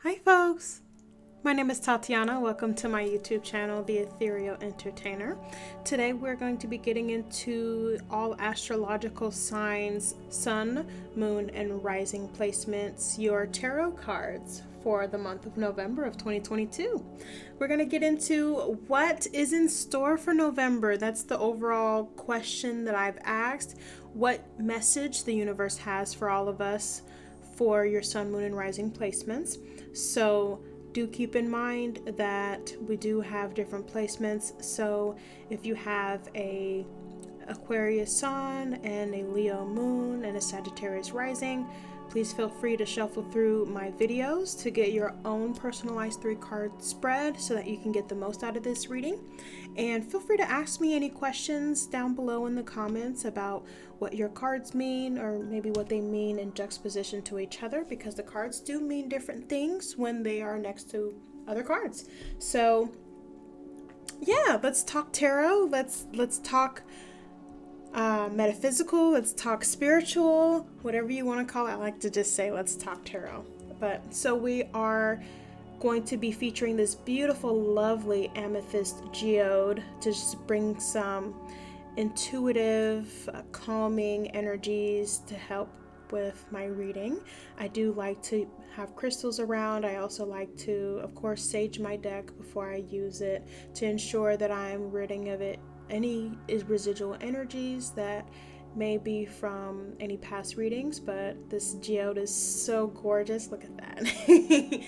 Hi folks, my name is Tatiana. Welcome to my YouTube channel, The Ethereal Entertainer. Today we're going to be getting into all astrological signs, sun, moon, and rising placements, your tarot cards for the month of November of 2022. We're going to get into what is in store for November. That's the overall question that I've asked. What message the universe has for all of us for your sun, moon, and rising placements. So do keep in mind that we do have different placements. So if you have a Aquarius sun and a Leo moon and a Sagittarius rising, please feel free to shuffle through my videos to get your own personalized 3-card spread so that you can get the most out of this reading. And feel free to ask me any questions down below in the comments about what your cards mean, or maybe what they mean in juxtaposition to each other, because the cards do mean different things when they are next to other cards. So yeah, let's talk tarot. Let's talk metaphysical, let's talk spiritual, whatever you want to call it. I like to just say let's talk tarot. But so we are going to be featuring this beautiful, lovely amethyst geode to just bring some intuitive, calming energies to help with my reading. I do like to have crystals around. I also like to, of course, sage my deck before I use it to ensure that I'm ridding of it any residual energies that may be from any past readings. But this geode is so gorgeous. Look at that.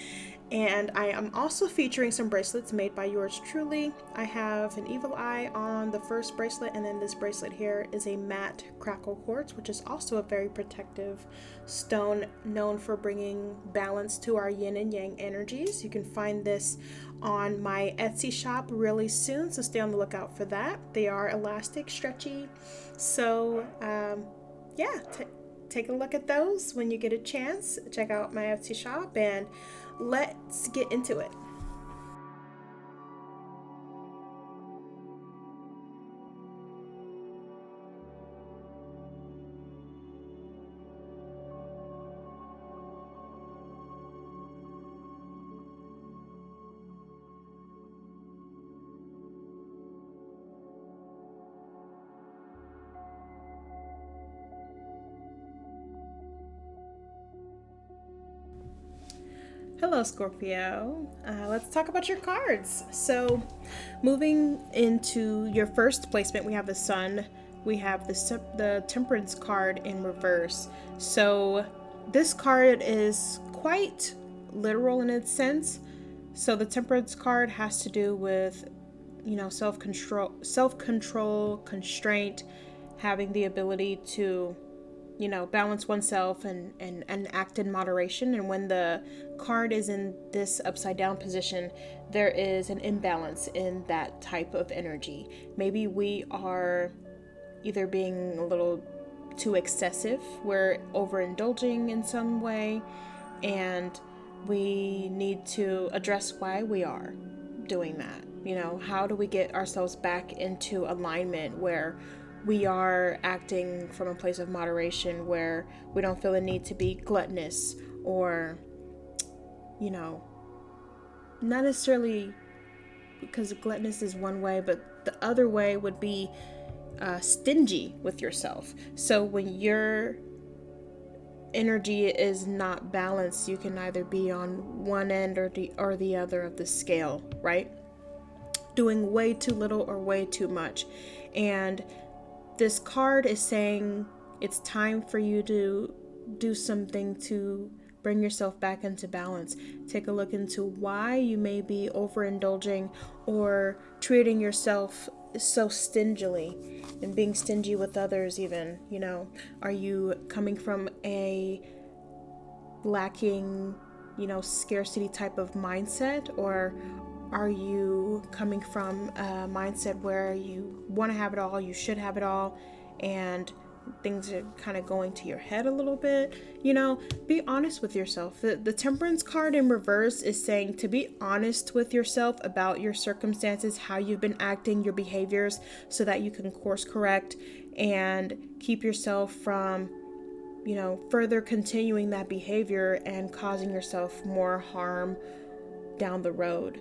And I am also featuring some bracelets made by yours truly. I have an evil eye on the first bracelet, and then this bracelet here is a matte crackle quartz, which is also a very protective stone known for bringing balance to our yin and yang energies. You can find this on my Etsy shop really soon, so stay on the lookout for that. They are elastic, stretchy, so yeah, take a look at those when you get a chance. Check out my Etsy shop and let's get into it. Hello, Scorpio. Let's talk about your cards. So, moving into your first placement, we have the Sun. We have the Temperance card in reverse. So, this card is quite literal in its sense. So, the Temperance card has to do with, self-control, constraint, having the ability to balance oneself and act in moderation. And when the card is in this upside down position, there is an imbalance in that type of energy. Maybe we are either being a little too excessive, we're overindulging in some way, and we need to address why we are doing that. How do we get ourselves back into alignment where we are acting from a place of moderation, where we don't feel the need to be gluttonous or, not necessarily, because gluttonous is one way, but the other way would be stingy with yourself. So when your energy is not balanced, you can either be on one end or the other of the scale, right? Doing way too little or way too much. And this card is saying it's time for you to do something to bring yourself back into balance. Take a look into why you may be overindulging or treating yourself so stingily and being stingy with others even. Are you coming from a lacking, scarcity type of mindset, or are you coming from a mindset where you want to have it all, you should have it all, and things are kind of going to your head a little bit? Be honest with yourself. The Temperance card in reverse is saying to be honest with yourself about your circumstances, how you've been acting, your behaviors, so that you can course correct and keep yourself from further continuing that behavior and causing yourself more harm down the road.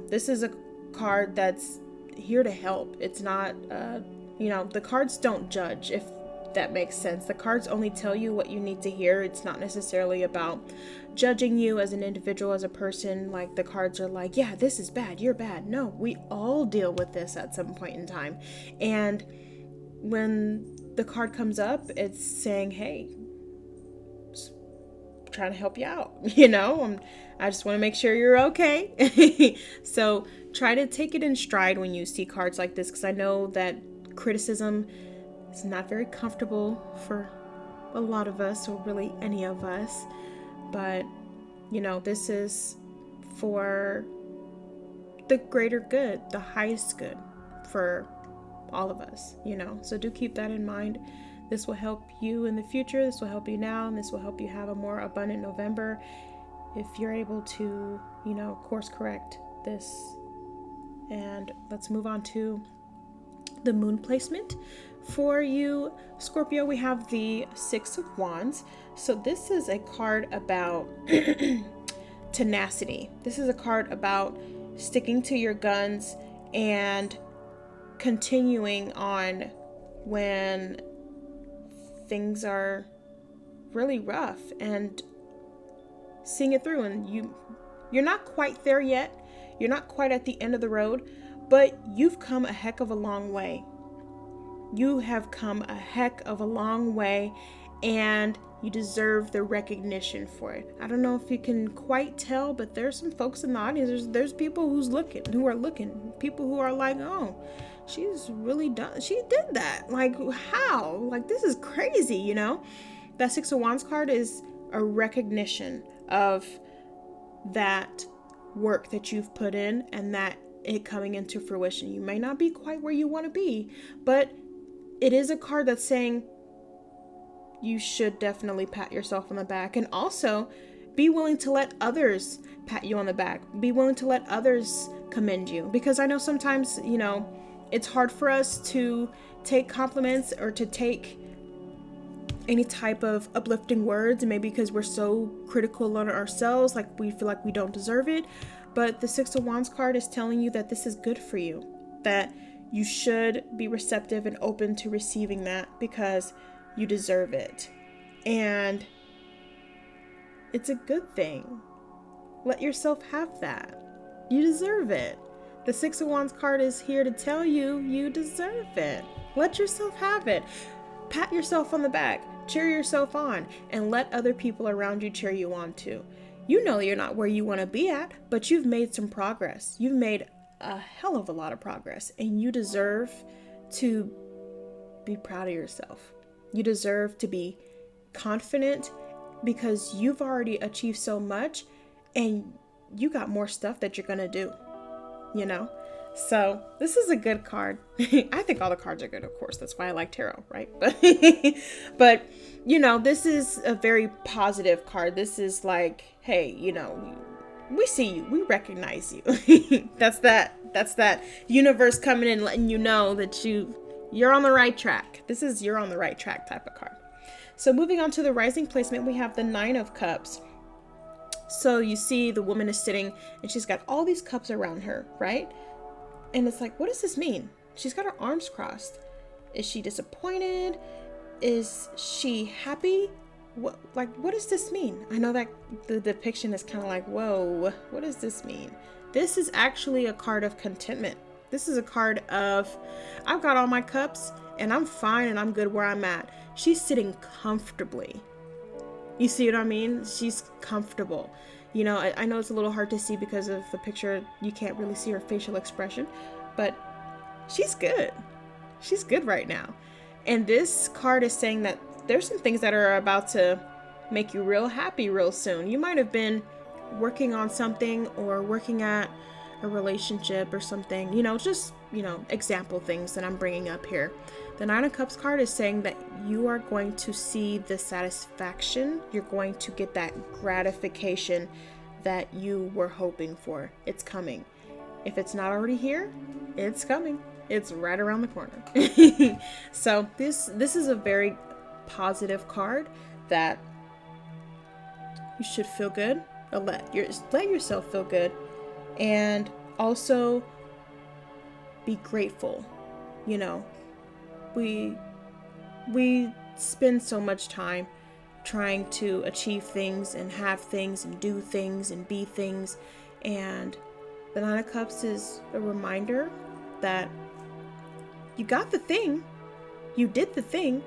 This is a card that's here to help. It's not, the cards don't judge, if that makes sense. The cards only tell you what you need to hear. It's not necessarily about judging you as an individual, as a person. Like, the cards are like, yeah, this is bad, you're bad. No, we all deal with this at some point in time. And when the card comes up, it's saying, hey, I'm trying to help you out. I just want to make sure you're okay. So try to take it in stride when you see cards like this, because I know that criticism is not very comfortable for a lot of us, or really any of us. But, this is for the greater good, the highest good for all of us, So do keep that in mind. This will help you in the future. This will help you now, and this will help you have a more abundant November if you're able to, course correct this. And let's move on to the moon placement. For you, Scorpio, we have the Six of Wands. So this is a card about tenacity. This is a card about sticking to your guns and continuing on when things are really rough, and seeing it through. And you're not quite there yet. You're not quite at the end of the road, but you've come a heck of a long way. You have come a heck of a long way, and you deserve the recognition for it. I don't know if you can quite tell, but there's some folks in the audience. There's people who are looking, people who are like, oh, she's really done. She did that. Like, how? Like, this is crazy, That Six of Wands card is a recognition of that work that you've put in, and that it coming into fruition. You may not be quite where you want to be, but it is a card that's saying you should definitely pat yourself on the back, and also be willing to let others pat you on the back. Be willing to let others commend you, because I know sometimes, it's hard for us to take compliments or to take any type of uplifting words, maybe because we're so critical on ourselves, like we feel like we don't deserve it. But the Six of Wands card is telling you that this is good for you, that you should be receptive and open to receiving that, because you deserve it. And it's a good thing. Let yourself have that. You deserve it. The Six of Wands card is here to tell you you deserve it. Let yourself have it. Pat yourself on the back, cheer yourself on, and let other people around you cheer you on too. You know you're not where you want to be at, but you've made some progress. You've made a hell of a lot of progress, and you deserve to be proud of yourself. You deserve to be confident, because you've already achieved so much, and you got more stuff that you're going to do, So this is a good card. I think all the cards are good, of course. That's why I like tarot, right? But this is a very positive card. This is like, hey, we see you, we recognize you. That's that universe coming in, letting you know that you're on the right track. This is you're on the right track type of card. So moving on to the rising placement, we have the Nine of Cups. So you see the woman is sitting, and she's got all these cups around her, right? And it's like, what does this mean? She's got her arms crossed. Is she disappointed? Is she happy? What does this mean? I know that the depiction is kind of like, whoa, what does this mean? This is actually a card of contentment. This is a card of, I've got all my cups and I'm fine and I'm good where I'm at. She's sitting comfortably. You see what I mean? She's comfortable. I know it's a little hard to see because of the picture. You can't really see her facial expression, but she's good. She's good right now. And this card is saying that there's some things that are about to make you real happy real soon. You might have been working on something or working at a relationship or something, example things that I'm bringing up here. The Nine of Cups card is saying that you are going to see the satisfaction. You're going to get that gratification that you were hoping for. It's coming. If it's not already here, it's coming. It's right around the corner. So this is a very positive card that you should feel good, or let yourself feel good, and also be grateful. You know, we spend so much time trying to achieve things and have things and do things and be things, and the Nine of Cups is a reminder that you got the thing, you did the thing.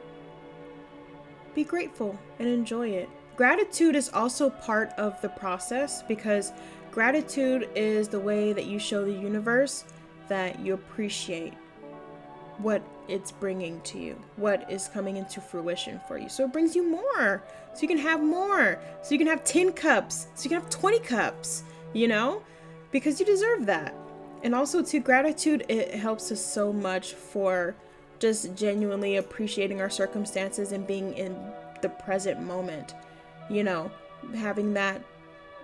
Be grateful and enjoy it. Gratitude is also part of the process, because gratitude is the way that you show the universe that you appreciate what it's bringing to you, what is coming into fruition for you. So it brings you more, so you can have more, so you can have 10 cups, so you can have 20 cups, you know, because you deserve that. And also too, gratitude, it helps us so much for just genuinely appreciating our circumstances and being in the present moment. You know, having that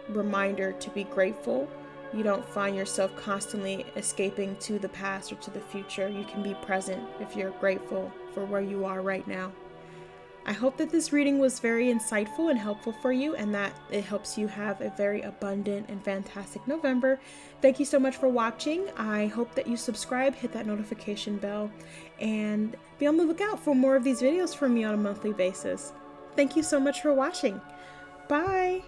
reminder to be grateful. You don't find yourself constantly escaping to the past or to the future. You can be present if you're grateful for where you are right now. I hope that this reading was very insightful and helpful for you, and that it helps you have a very abundant and fantastic November. Thank you so much for watching. I hope that you subscribe, hit that notification bell, and be on the lookout for more of these videos from me on a monthly basis. Thank you so much for watching. Bye!